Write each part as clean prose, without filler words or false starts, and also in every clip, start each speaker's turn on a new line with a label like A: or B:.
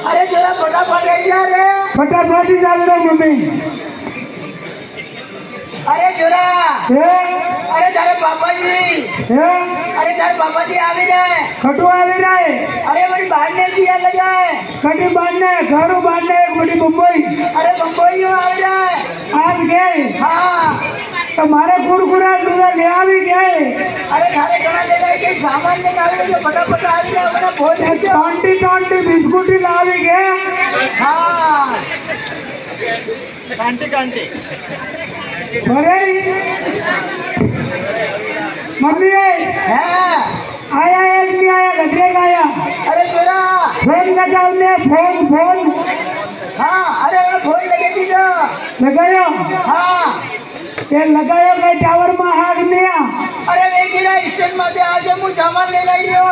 A: अरे जरा फटाफट आई जा रे।
B: फटाफट ही डाल दो मम्मी।
A: अरे जरा अरे तारे पापा जी
B: अरे
A: तारे पापा जी આવી જાય
B: खटू આવી જાય।
A: अरे बड़ी बांधने दिया लगाए
B: कटी बांधने घरों बांधने एक बड़ी मुंबई।
A: अरे मुंबई આવી જાય
B: आज गए
A: हाँ
B: तो मारे कुरकुरा दूधा ले આવી गए।
A: अरे थारे घણા ले गए कि सामान लेके આવી ગયો फटाफट આવી જાય મને बहुत
B: टोंटी टोंटी बिस्कुट लावी गए।
A: हाँ
C: कांटे कांटे
B: अरे मम्मी
A: हाँ
B: आया एक नहीं आया गजरे का आया।
A: अरे जरा
B: फोन लगाओ ने फोन फोन
A: हाँ अरे फोन लगे थी तो
B: लगायो।
A: हाँ
B: ये लगायो कई टावर में आग नहीं आ।
A: अरे वे गिरा स्टेशन में आज હું સામાન લઈ આવ્યો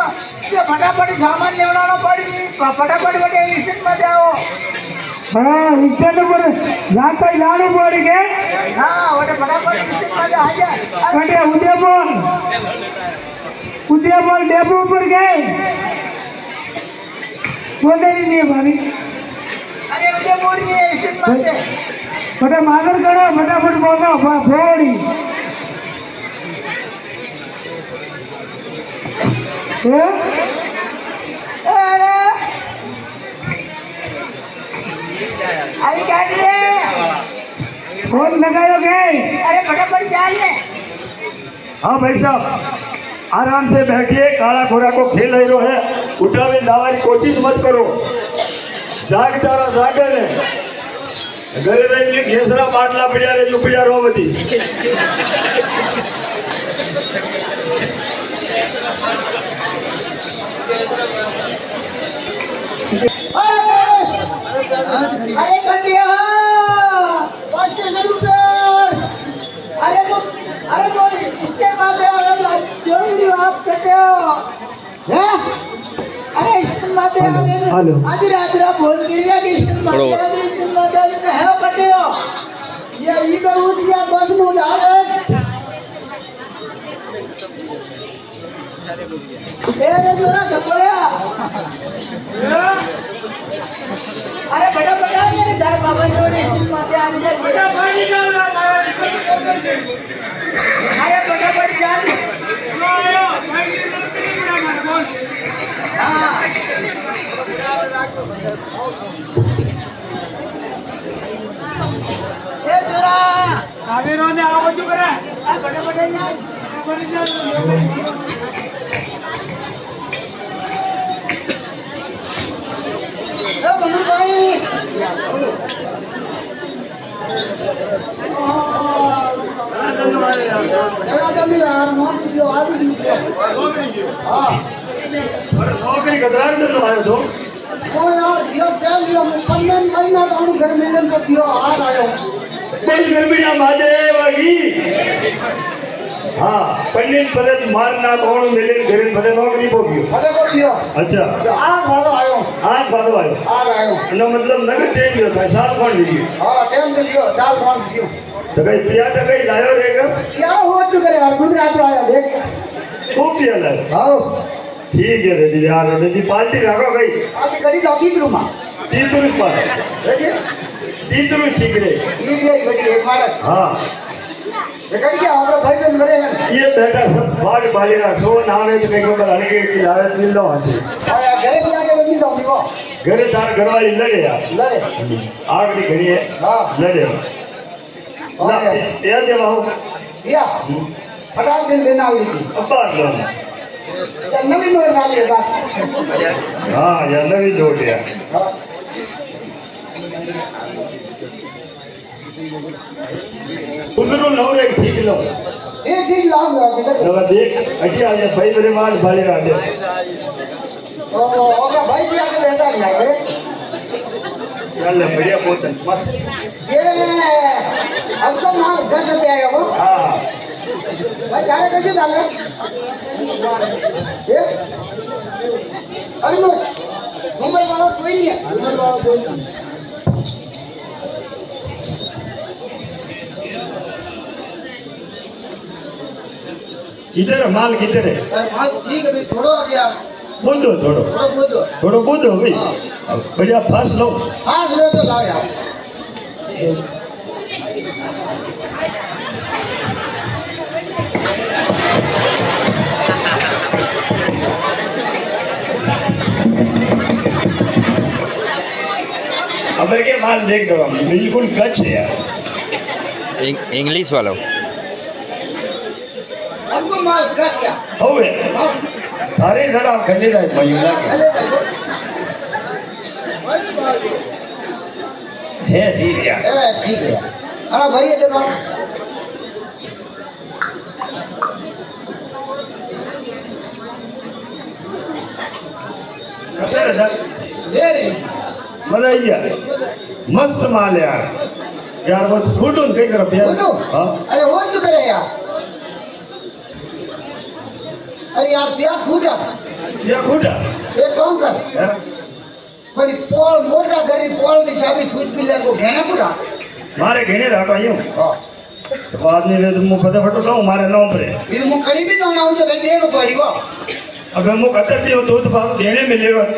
A: કે ફટાફટ સામાન લેવડાવવાનો પડી ફટાફટ બટે સ્ટેશન માં જાઓ।
B: हाँ स्टेशन पर जाता ही लाडू पड़ गए।
A: हाँ वटे फटाफट स्टेशन में जा आजा
B: अरे उदयपुर डेपो पर गए। बोले ही नहीं भाभी।
A: अरे मुझे बोल रही है स्टेशन में से
B: बटा मादर करो फटाफट बोलो फोड़ी।
A: अरे अरे क्या रे
B: फोन लगायो गए।
A: अरे फटाफट जान ले।
D: हाँ भाई साहब आराम से बैठिए। काला घोड़ा को खेल रही है उठावे लावा की कोशिश मत करो। जागता रहो जागे ने घरे रही घेसरा बाटला पड़ा रे चुपड़िया रो बधी।
A: अरे कंडिया वास्ते जरूर सर। अरे बोल इसके बाद जो भी आप करते हो हैं अरे इसके बाद
B: हेलो
A: आज रात रात फोन किया कि इसके बाद है करते हो ये बहुत या बस में जा रहे ए जोरा कपड़ा। अरे बड़ा बड़ा मेरे घर बाबा जोड़े माते आ गए बड़ा पानी का अरे बड़ा बड़ी जान आयो हां ए जोरा
B: कावेरो ने आवाज करे।
A: आ बड़ा बड़ा यार बड़ी जान ए मनु भाई
D: नौकरी कदरान में तो आयो तो कोई गर्मी ना मादेवगी। हाँ पंडित पदे मारना कौन मिले घर पदे नौकरी पोगियो। अच्छा आग वालो आयो नो मतलब नगर चेंज हो था साल कौन लियो। तो कहीं पिया तो कहीं लायो रहेगा खूब पिया लायो। ठीक है रेडी यार रेडी पार्टी रखो कहीं तीतुरुस पर तीतुरुस सीखरे। हाँ ये बेटा सब बाढ़ बाली ना सो नावे तो मेरे को हल्के की लावे मिल लो हंसी घरे तार घरवाली लड़े यार आग की घड़ी है लड़े ना ये दे बाहु
A: फटाक दिन लेना हुई
D: अब्बा लो
A: नवीन नोट डाल दिया
D: हाँ यार नवी जोड़ दिया। उधर लो रे ठीक लो
A: एक दिन लाऊंगा
D: लगा देख अच्छा आ जा भाई मेरे माल भाले आ दे
A: और भाई भी आगे रहता है
D: चल बढ़िया बहुत मस्त
A: ये अब तो ना घर से आया हो।
D: हाँ
A: भाई क्या कैसे डाल रहे ये अरे मुंबई वाला कोई नहीं है मुंबई वाला कोई नहीं।
D: किधर है माल किधर है
A: माल ठीक है थोड़ा आ गया
D: બુધો થોડો
A: થોડો બુધો
D: થોડો બુધો ભાઈ बढ़िया फास्ट लो
A: હા લો તો લાવ યાર
D: अब के माल देख दो बिल्कुल कच्छ है यार
C: इंग्लिश वालों
A: हमको माल कर क्या
D: હવે અરે ધડા ખલી જાય મયુર લાગે હે દી યાર
A: ठीक है अरे भाई ये देखो
D: કસર ધર
A: ये रे
D: મજા આવી ગયા મસ્ત માલ યાર यार वो खोटो कई कर यार
A: खोटो?
D: हां
A: अरे वो क्यों करे यार अरे यार प्यार फूटा
D: या खोटा
A: एक काम कर
D: है
A: बड़ी पोल मोटा करी पोल की चाबी छूट पिलर को घेना पूरा
D: मारे घेने राखा यूं
A: हाँ
D: तो बाद में वे तुम फटाफट लाओ मारे नाम पर
A: फिर मुँह खड़ी भी ना हो तो कहीं देर पड़ी वो
D: अबे मुंह कतर दियो तो बात घेने में ले रो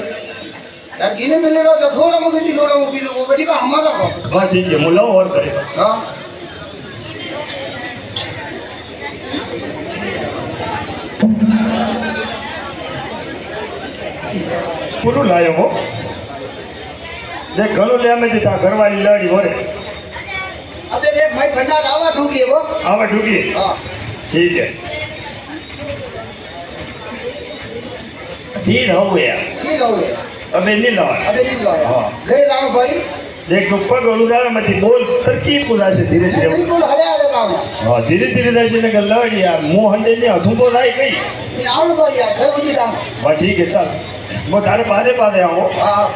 A: यार गिने मिले रहो तो थोड़ा मुझे दी थोड़ा मुझे वो बड़ी का हमारा को
D: हां ठीक है मुलाओ और करे
A: हाँ
D: पूरू लायो हो देख घणो ले में देता घरवाली लड़ी होरे
A: अबे देख भाई भंडार आवा ढूंढी है वो
D: आवा ढूंढी
A: हाँ
D: ठीक है ठीक हो गया
A: ठीक हो गया
D: अबे नहीं लावा
A: अबे नहीं लो
D: हाँ।
A: घरे लाओ पड़ी
D: देख तो पग ओलुदार मत बोल तरकीब पूरा से धीरे धीरे
A: बिल्कुल हरे हरे लाओ
D: हां धीरे धीरे जैसे ने लड़ी यार मुंह हंडे ने तुमको लाए कई
A: नहीं आओ पड़ी यार घर उजी लाओ
D: हां ठीक है चल वो तारे पादे पादे आओ
A: हाँ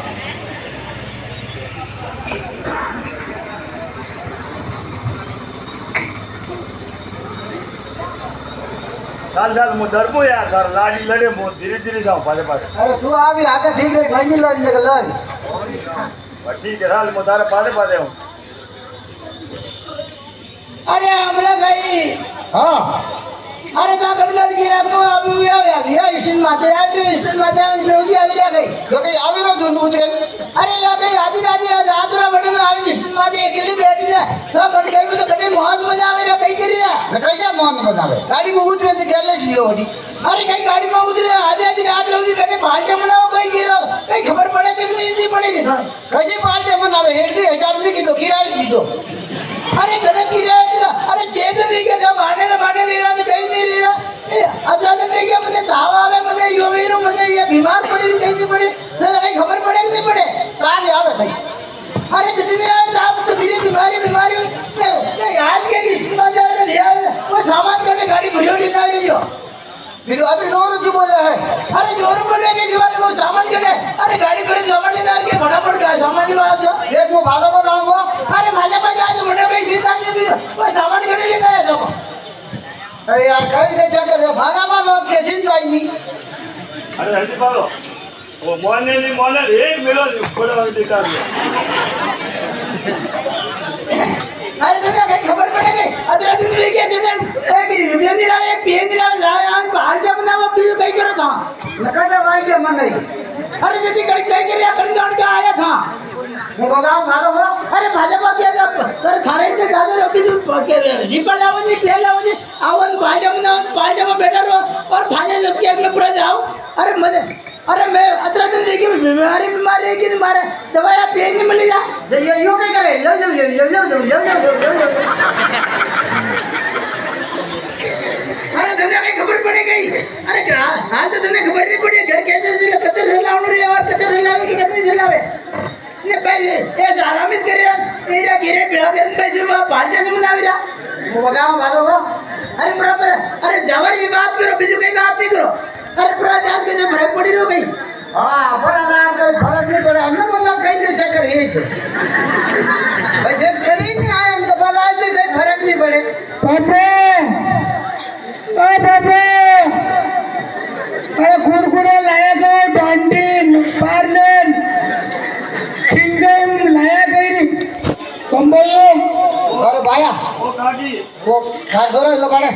D: चल चल मु धरमो यार तार लाड़ी लड़े मु धीरे धीरे जाओ पादे पादे
A: अरे तू आ भी आके ठीक है भाई नहीं लड़ी निकल लड़ी
D: ठीक है चल मु तारे पादे पादे आओ
A: अरे हमला गई हाँ अरे ता कर लड़की रखो अब या स्टेशन माते आ जो स्टेशन माते में बेउजी आवी रे गई तो कहीं आवी रो जोन उतरे अरे या भाई आधी रात रा बटे में आवी स्टेशन माते अकेली बैठी है तो कट गई तो कटे मौज मजा आवे रे कहीं करी रे कैसा मौज मजा आवे गाड़ी में उतरे तो गले लियो होडी अरे कहीं गाड़ी में उतरे आधी रात रोजी कटे पार्टी मनाओ कहीं गिरो कहीं खबर पड़े तो नहीं पड़ी नहीं कैसे पार्टी मनावे हेड 1000 रुपए की तो किराया दी दो अरे गणे किराया अरे जेब में क्या भाड़े रहा तो कहीं नहीं रहा अचानक में क्या मुझे ताव आवे मुझे यो वीरो मुझे ये बीमार पड़ी कहीं नहीं पड़ी तो कहीं खबर पड़े कि नहीं पड़े कहाँ ले आवे भाई अरे जितने आए ताप तो धीरे बीमारी आज के किसी में जाए ना वो सामान करने गाड़ी भरी नहीं जा रही हो फिर अभी जोर जो बोला है अरे जोर बोले के जीवन वो सामान करने अरे गाड़ी भरी सामान नहीं डाल के फटाफट क्या सामान नहीं आ जाओ एक वो भागा को लाऊंगा अरे भाजा भाजा आज मुझे भाई सीता जी भी वो सामान करने ले गया सब अरे यार कहीं नहीं चक्कर है भागा भागा कैसे नहीं
D: अरे हल्दी पालो वो मोने नहीं मोने एक मिलो थोड़ा वक्त दिखा दो
A: अरे तुमने कहीं खबर पड़ेगी अदरा दिन में क्या तुमने एक रुपया दिला एक पेन दिला लाया हम बाहर जब ना वो बिल कहीं करो था नकाटा भाई के मन नहीं अरे जल्दी कहीं कहीं कर कहीं गांड के आया था वो बगाओ भागो हो अरे भाजपा क्या जब पर थारे से ज्यादा अभी जो के रिपल लावनी पेन लावनी आवन पाइडम में बैठा रहो और भाजे जब के में पूरा जाओ अरे मजे अरे मैं अदरा दिन देखी बीमारी है कि मारे दवाई पेन नहीं मिली ना यो क्या करे यो अरे धंधा की खबर पड़ी गई अरे क्या हाल तो धंधा खबर नहीं पड़ी घर कैसे कतर चलाओ रे और कतर चलावे की कैसे चलावे ये भाई ये आराम से करे मेरा गिरे बिना दिन पैसे में पांडे से मनावी रहा वो बगाओ भागो हो अरे बराबर अरे जावर ये बात करो बिजू कहीं बात नहीं करो अरे पूरा जांच के जो फर्क पड़ी रो भाई हाँ बड़ा नाम कोई फर्क नहीं पड़ा हमने मतलब कहीं से चक्कर ही थे भाई जब कहीं नहीं आए हम तो बता कोई फर्क नहीं पड़े
B: बापरे ओ बापरे अरे कुरकुरे लाया गए डॉन्टिन पार्लेन चिंगम लाया गई कंबोयो
A: अरे भाया
D: ओ काजी
A: वो खाट दो लो बड़े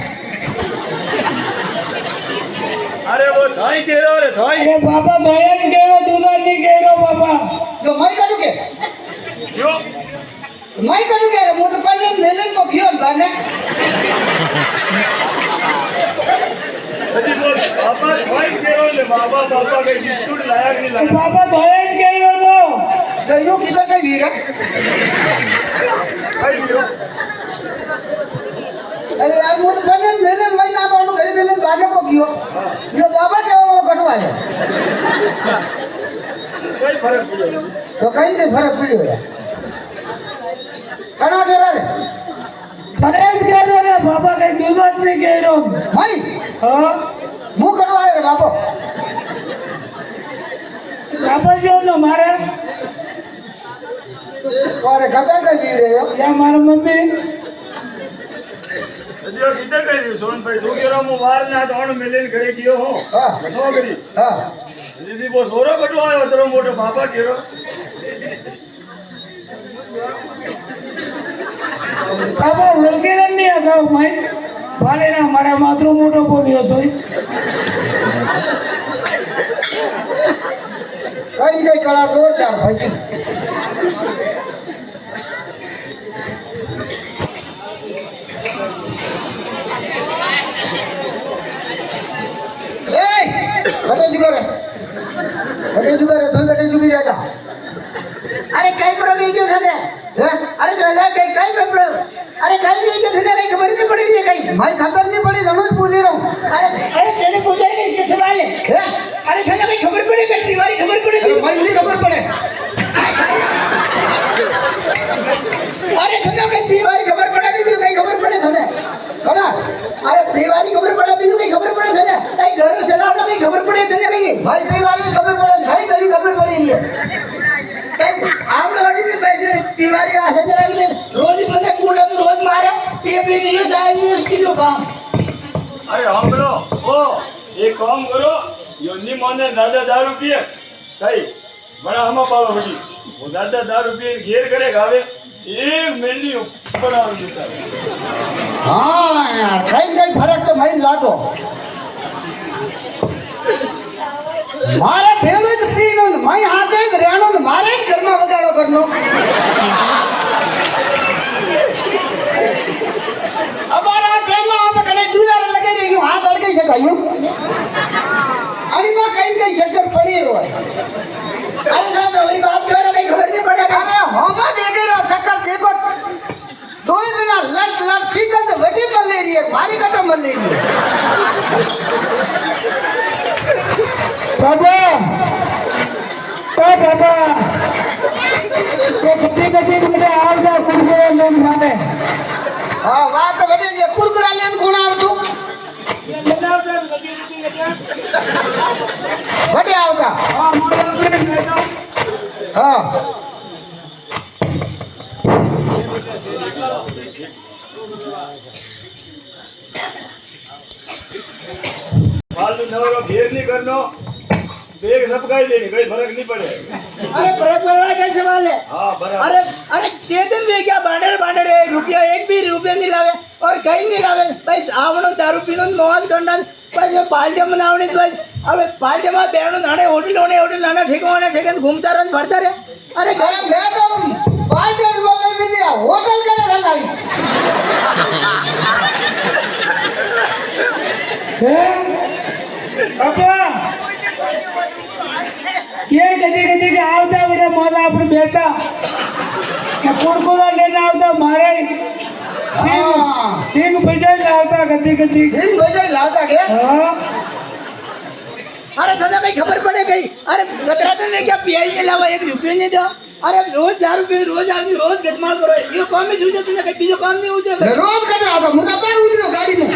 D: अरे वो थाई कह रहा रे थाई
B: अरे बाबा धोया नहीं कह रहा दूधा नहीं कह रहा बाबा
A: જો મય કરું કે
D: क्यों
A: મય કરું કે હું તો પલ્લે મેલે તો ગયો બાને
D: अजी बोल पापा थाई कह रहा ले बाबा पापा के बिस्कुट लाया कि नहीं लाया
B: बाबा धोया नहीं कह रहा
A: તો યો કીધા કે વીર
D: भाई वीरो
A: અરે આ હું તો પલ્લે મેલે મહિના બાનો ઘરે મેલે બાને કો ગયો યો બાબા કેવો કટવા છે
D: कोई फर्क नहीं
A: તો કઈ ને ફરક પડ્યો યાર ઘણા ઘેરા રે
B: फरेज कह रहा बाबा कहीं दूधा नहीं कह रहा
A: મય
B: हाँ
A: હું કરવા આવ્યો રે બાપો
B: बाबा जो ना मारे
A: અરે ખબર કઈ વીર રે
B: या मारा मम्मी
D: अजी वो किधर गई सोन भाई तू कह रहा हूं बाहर ना तो ऑन मिलन करे कियो हो
A: હા
D: नो करी
A: હા
D: दीदी वो सोरो कटवायो तेरो मोटो पापा कह रहा
B: बाबा वलके नहीं आता मैं भाड़े ना हमारा मात्र मोटो बोलियो तो
A: કઈ કઈ કળા જોરદાર ભાઈ એ બટે જુગારે તું બટે જુગી જાતા અરે કઈ પ્રોબ્લેમ ગયો છે હે અરે જો લા કઈ પ્રોબ્લેમ અરે કઈ નહીં ગયો છે કઈ ખબર નહીં પડી રે કઈ ભાઈ ખબર નહીં પડી રણુજ પૂછી રહું અરે તેણે પૂછાય કે કે સવાલ હે અરે થને કઈ ખબર પડી કે દીવારી ખબર પડી ભાઈ નહીં ખબર પડે અરે થને કઈ દીવારી ખબર પડે બીજું કઈ ખબર પડે થને કના અરે દીવારી ખબર પડે બીજું કઈ ખબર પડે થને કઈ ઘર ચલાવડો કઈ ખબર પડે થને કઈ ભાઈ દીવારી ખબર પડે ભાઈ કઈ ખબર પડી લે આપણે અડીને બેસી દીવારી આશે જરા કે રોજ બધે કુડા રોજ મારે પી દિયો સાહેબ ને કીધું કામ
D: अरे हमरो ओ एक काम करो यो नी माने दादा दारू पिए कई बड़ा हम पावा बड़ी वो दादा दारू पिए घेर करे गावे एक मेनी ऊपर आ देता
A: हाँ यार कई फर्क तो भाई लादो मारे भेलो ज पीनो मैं हाथे ज रहनो मारे घर में वगाड़ो करनो अबारा टाइम में आप कने दूधार लगे रही हूं हाथ अड़के सकायो अरे मां कई चक्कर पड़ी रो अरे साहब मेरी बात कर रहा खबर नहीं पड़े अरे होमा देखे रो चक्कर देखो दो दिन लट लट चिकन तो वटी मलेरिया मारी कटा मलेरिया
B: बाबा ओ बाबा ये कितने कच्चे मुझे आओ जा कुरकुरा लोग माने
A: हाँ बात तो बड़ी जे कुरकुरा लेन कोण आवतो बड़े आवता हाँ
D: फालतू नवरो घेर नहीं करनो बेग सबकाई देनी कोई फर्क नहीं पड़े
A: अरे फर्क पड़ना क्या सवाल है
D: हाँ बराबर
A: अरे अरे दे दिन दे क्या बांडर है रुपया एक भी रुपया नहीं लावे और कहीं नहीं लावे भाई आवणो दारू पीनो मौज करना बस पार्टी मनावनी बस अब पार्टी में बेणो नाने होटल नाना ठेके घूमता रह भरता रहे अरे घर मैं तो पार्टी बोले भी दिया होटल करे रहनाई
B: बाबा ये गड्डी गड्डी के आवता बेटा मोदा अपन बेटा ये कुरकुरा लेना आवता मारे सिंह बजाई लावता गड्डी गड्डी
A: दिन बजे लाता के
B: हाँ
A: अरे दादा भाई खबर पड़े गई अरे गतराते ने क्या पिया नहीं लावा एक रुपये नहीं दो अरे रोज दारू पी रोज आदमी रोज गदमाल करो ये काम में सूझे तूने कहीं बीजो काम नहीं होते रोज कर रहा था मुझे पैर उतरो गाड़ी में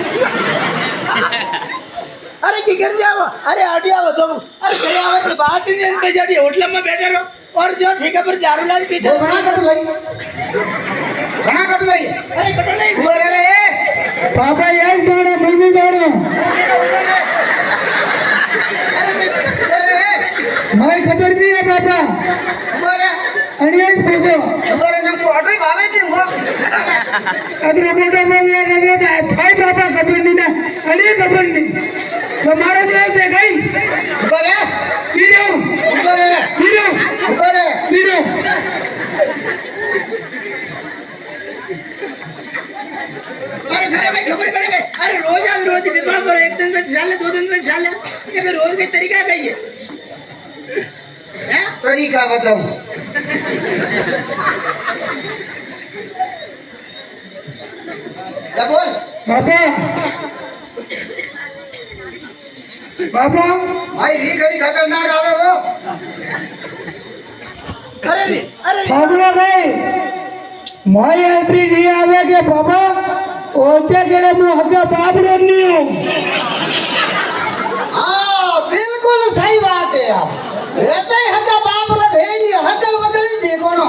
A: अरे की कर जाओ अरे आटी आओ तो अरे करे आओ तो बात ही नहीं पे जाती होटल में बैठे रहो और जो ठेका पर दारू लाल पीते बना कट लाई अरे कट नहीं हुए रे
B: पापा यही गाना मम्मी गाना मैं खबर नहीं है पापा
A: बोले
B: अड़ियाज भेजो
A: बोले ना को મોટું ભાવે છે
B: અગર મોટા મોટા નગર થાય બાપા ખબર નહીં ને અરે ખબર નહીં તો મારો જોયો છે કઈ
A: બરે
B: પીરો
A: બરે
B: પીરો
A: બરે
B: પીરો
A: अरे सारे भाई खबर पड़ गई अरे रोज आप रोज निर्माण करो एक दिन में चाले दो दिन में चाले ये फिर रोज का तरीका क्या है हैं तरीका मतलब क्या बोल
B: બાપા બાપા
A: भाई ये घड़ी खतरनाक आवे वो अरे
B: બાબલા ગઈ મારી એન્ટ્રી નહીં આવે કે બાબા ઓછે કેડે હું હકે બાબરો નહીં હું
A: हाँ बिल्कुल सही बात है यार ऐसे ही हका बाप रे भेजी हकल बदल ही देखो ना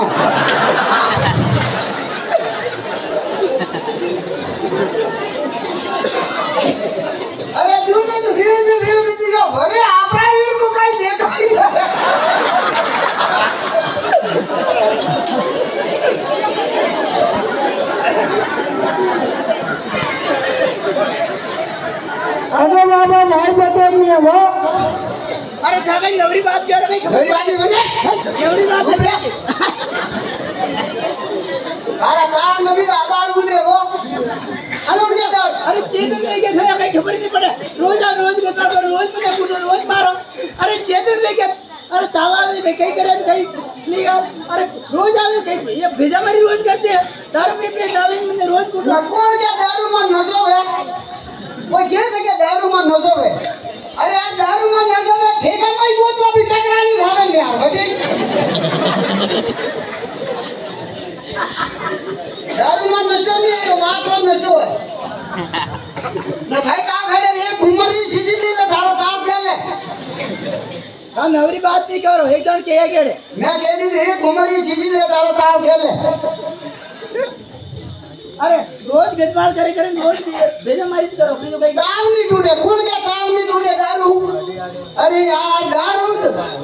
A: अरे दूध तो व्यू दिखा भरे आपरा इनको कहीं देखा ही
B: અરે બાબા મારી બતો નહીં હો
A: अरे था भाई नवरी बात क्या रे खबर बात है बने नवरी बात है अरे काम नवरी आबाद उधरे वो अरे उठ क्या कर अरे चेतन लेके गया कहीं खबर नहीं पड़े रोज आ रोज के कर रोज पता पुरो रोज मारो अरे चेतन लेके अरे तावा में कहीं करे कहीं नहीं यार अरे रोज आवे कहीं ये भेजा मारी रोज करते हैं दारू पे जावे मैंने रोज कुछ कौन क्या दारू में नशो है वो ये जगह दारू में नशो है अरे यार दारू में नशो में ठेका कोई बोतल भी टकरानी भावेंगे यार बटे दारू में नशो नहीं है मात्र नशो है ना भाई का खड़े एक घुमरी सीधी ले थारो ताप ले ले हां नवरी बात नहीं करो एकदम के केड़े मैं कह दी एक घुमरी सीधी ले थारो ताप ले ले अरे रोज गजमाल करे करे रोज भेजा मारी करो फिर तो भाई काम नहीं टूटे कौन क्या काम नहीं टूटे दारू अरे यार दारू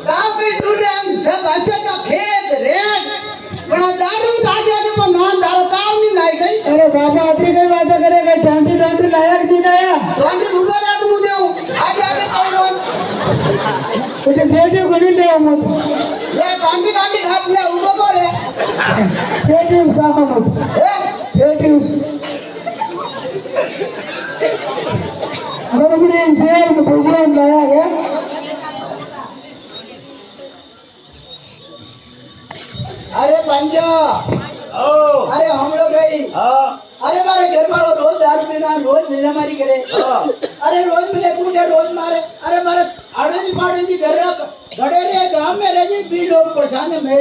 A: काम भी टूटे हम सब अच्छे का खेत रेत बड़ा दारू राजा के वो नाम दारू काम नहीं लाई गई
B: અરે બાબા આપણી કઈ વાત કરે કે ટાંટી ટાંટી લાયક દી નયા
A: तो हम रुका ना तुम मुझे आज आगे कोई रोन
B: પછી જેટી ગણી લેવા મત
A: ले टांटी टांटी घाट ले उनको बोले
B: જેટી સામા મત
A: ए
B: જેટી ગરબડી શેર में ભગવાન લાયા है
A: अरे पंजा
D: आओ
A: अरे हम लोग गई
D: हाँ
A: अरे मारे घर वालों रोज दारू पीना रोज बेजमारी करे अरे रोज मिले कूटे रोज मारे अरे मारे आड़ोजी पाड़ोजी घर घड़े रे गांव में रह जी भी लोग परेशान है मैं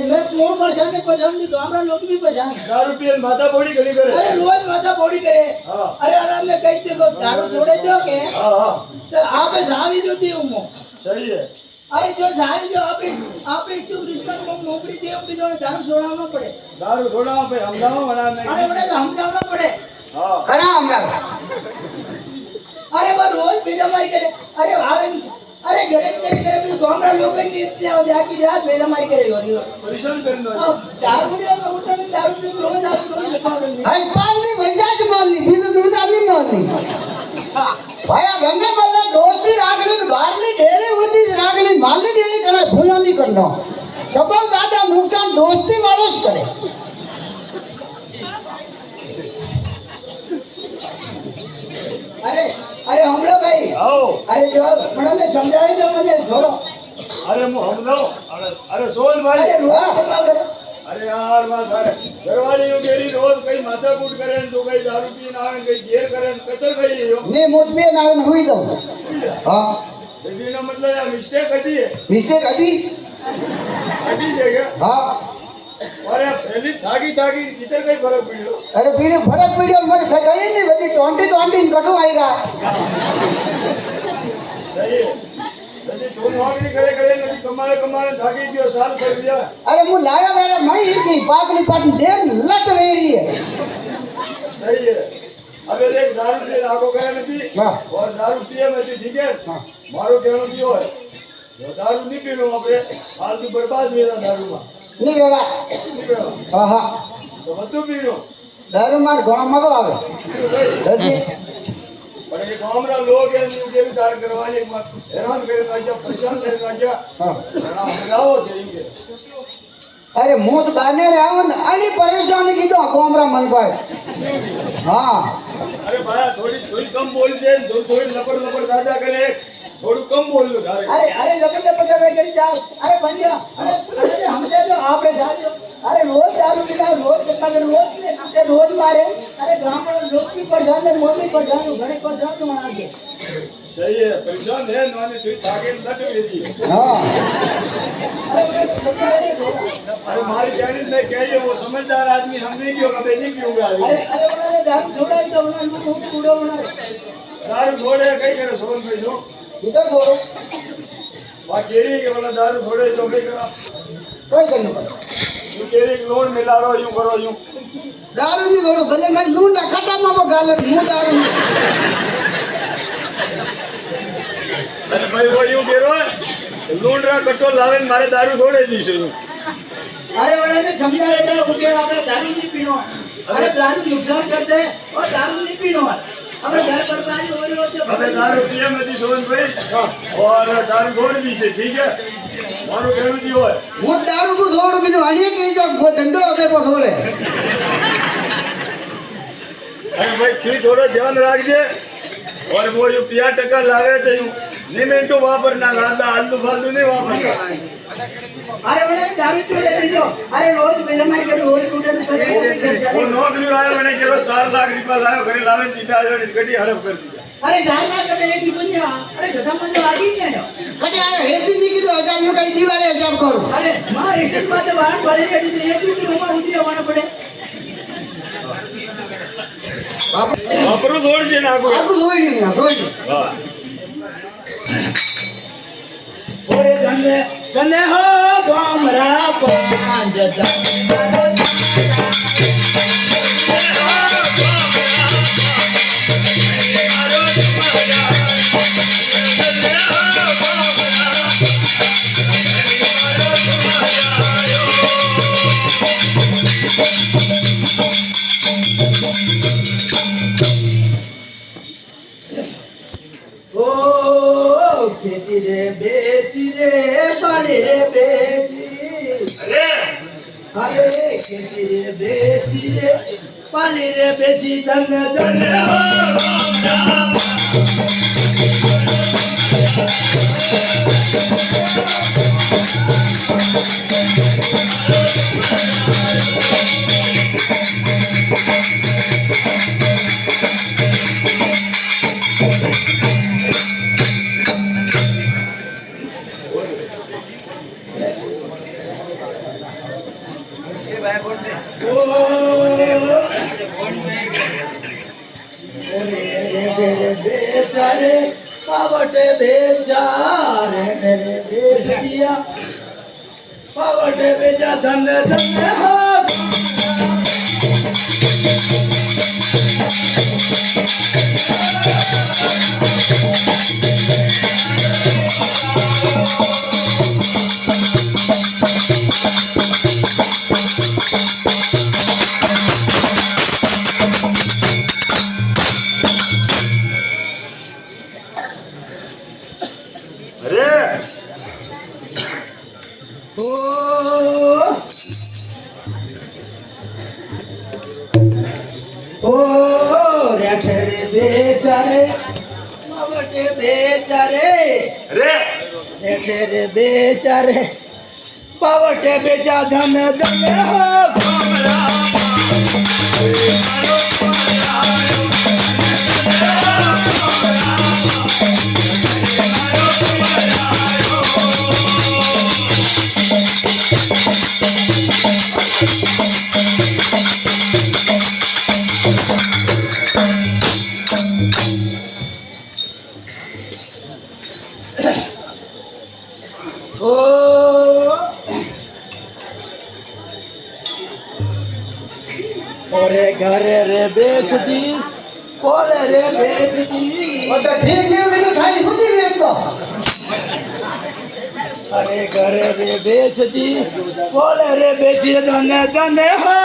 A: परेशान है परेशान नहीं गांव लोग भी परेशान है।
D: दारू पिए माथा बोड़ी घड़ी करे
A: अरे रोज माथा बोड़ी करे
D: हाँ।
A: अरे आराम ने कही थी दारू छोड़े दो के
D: हाँ हाँ
A: तो आप सावी जो दी हूँ
D: सही है
A: अरे जो सावी जो आप जो रिश्ता को नौकरी दे भी जो दारू छोड़ाना पड़े
D: दारू थोड़ा पे हमलाओ बना
A: अरे बड़े हम जाना पड़े
D: हाँ
A: करा हमरा अरे वो रोज बेजमारी करे अरे आवे अरे घरे करे भी गांव लोग ने इतने हो जाके रात बेजमारी करे हो रही
D: परेशान करना
A: दारू ने उठा में दारू से रोज आवे रोज भाई पानी भैया जी मान ली भी तो दूध आदमी मान ली भाई अब हमने बोला दोस्ती रागनी बारली डेली होती रागनी मानली डेली करे भूला नहीं करना सबसे ज्यादा नुकसान दोस्ती वालों से करे अरे अरे हम लोग भाई
D: आओ
A: अरे जो मैंने समझाई तो मैंने छोड़ो
D: अरे मु हमलाओ अरे सोन भाई
A: अरे रोज कितना करे
D: अरे यार बात अरे घरवाली नु डेली रोज कई माथा कूट करे तो कई दारू पीन आवे कई घेर करे कतर गई हो
A: ने मुझ में ना हुई तो हां
D: लेकिन ना मतलब यार मिस्टेक कटी है
A: मिस्टेक अभी
D: जगह
A: हां
D: अरे पहली थाकी थाकी कितर कई फर्क पड़ो
A: अरे फिर फर्क पड़ियो मत कहीं नहीं बदी 20 कटो आई रहा
D: सही है जल्दी तो नौकरी करे करे नहीं कमाए कमाए थाकी दियो साल कर दिया
A: अरे मु लाया मेरा मई की पाकली पाट देर लट वेरी है
D: सही है अबे देख दारू पी आगो करे नहीं
A: हाँ।
D: और दारू पिए में ठीक है मारो कहनो दियो है जो दारू नहीं पीनो अपने फालतू बर्बाद नहीं दारू में
A: नहीं बेवा
D: नहीं पीनो।
A: हां हां
D: તો બધું પીણું
A: દારૂ માર ગામમાં તો આવે હજી
D: પણ એ ગામના લોક એની કેવી તાર કરવાની હેરાન કરી નાખ્યા પરેશાન કરી નાખ્યા સમજાવો છે એમ કે
A: અરે હું તો બાને આવું ને આની પરેશાની કીધો ગામરા મનભાઈ હા
D: અરે ભાઈ થોડી કમ બોલશે થોડી લપડ રાજા કરે થોડું કમ બોલવું તારે
A: અરે લપડ કરી જાવ અરે પંજા અરે સમજે તો આપણે જાજો અરે રોજ દારૂ પીતા રોજ રોજ મારે અરે ગામડા લોક भी परेशान है मोदी परेशान घणे परेशान तो वहां के
D: सही है परेशान है नानी तुई ताके लट लेती
A: हां
D: अरे मारी जानी ने कहिए वो समझदार आदमी हम नहीं क्यों कभी नहीं पीऊंगा
A: अरे उन्होंने दारू छोड़ा तो उन्होंने मुंह कूड़ो बना
D: दारू छोड़े कई करे सोन भाई जो
A: इधर छोड़ो
D: बात केरी के वाला दारू छोड़े तो कई करा
A: कोई करना पड़े
D: तू केरी लोन मिला रो यूं करो यूं
A: दारू नहीं छोड़ो भले मैं लूंडा खटा मामो गाले मुंह दारू
D: अरे भाई वो यूं करो लूंडरा कट्टो लावे मारे दारू छोड़े दी से
A: अरे उन्होंने समझाया था उनके आपने दारू नहीं पीनो अरे दारू नुकसान करते हैं और दारू नहीं पीनो हमें घर पर पानी हो रही होती
D: अबे दारू पिए मत सोन भाई और दारू छोड़ दी से ठीक है मारो कहनु जी होय
A: હું દારૂ કો છોડ બીજું અન્ય કે જો ધંધો આપણે પછોડે
D: अरे भाई ठीक थोड़ा ध्यान रखजे और वो जो 50% लावे तो निमेंटो वापरना लादा आलू फालतू नहीं वापरना
A: अरे उन्होंने दारू छोड़े बीजो अरे रोज बेजमाई के रोज कूटे
D: वो नौकरी आयो मैंने केरो 4 लाख रुपया लायो घरे लावे सीधा आयो गड्डी हड़प कर दिया
A: अरे जाना करे एक रुपया अरे घटा मत आगी नहीं आयो कटे आयो हेड दिन की तो हजार यो कई दिवाले हिसाब करो अरे मार स्टेट में तो बाहर वाले के दिन एक दिन रूम में उतरी होना पड़े
D: अपरो छोड़ जे ना
A: आगू जोई नहीं जोई
D: हां
A: ओरे धंधे धंधे हो गामरा पांच खेती रे बेची रे पाली रे बेची अरे खेती रे बेची रे पाली रे बेची धन धन बेचारे पावट बेचारे मेरे बेच दिया पावट बेचा धन धन हो बेचारे बेचारे पावट बेचा धन धन हो ओरे घर रे बेच दी ओरे रे बेच दी ओ तो ठीक नहीं मिलो खाली खुदी बेच दो अरे घर रे बेच दी ओरे रे बेच धन धन हो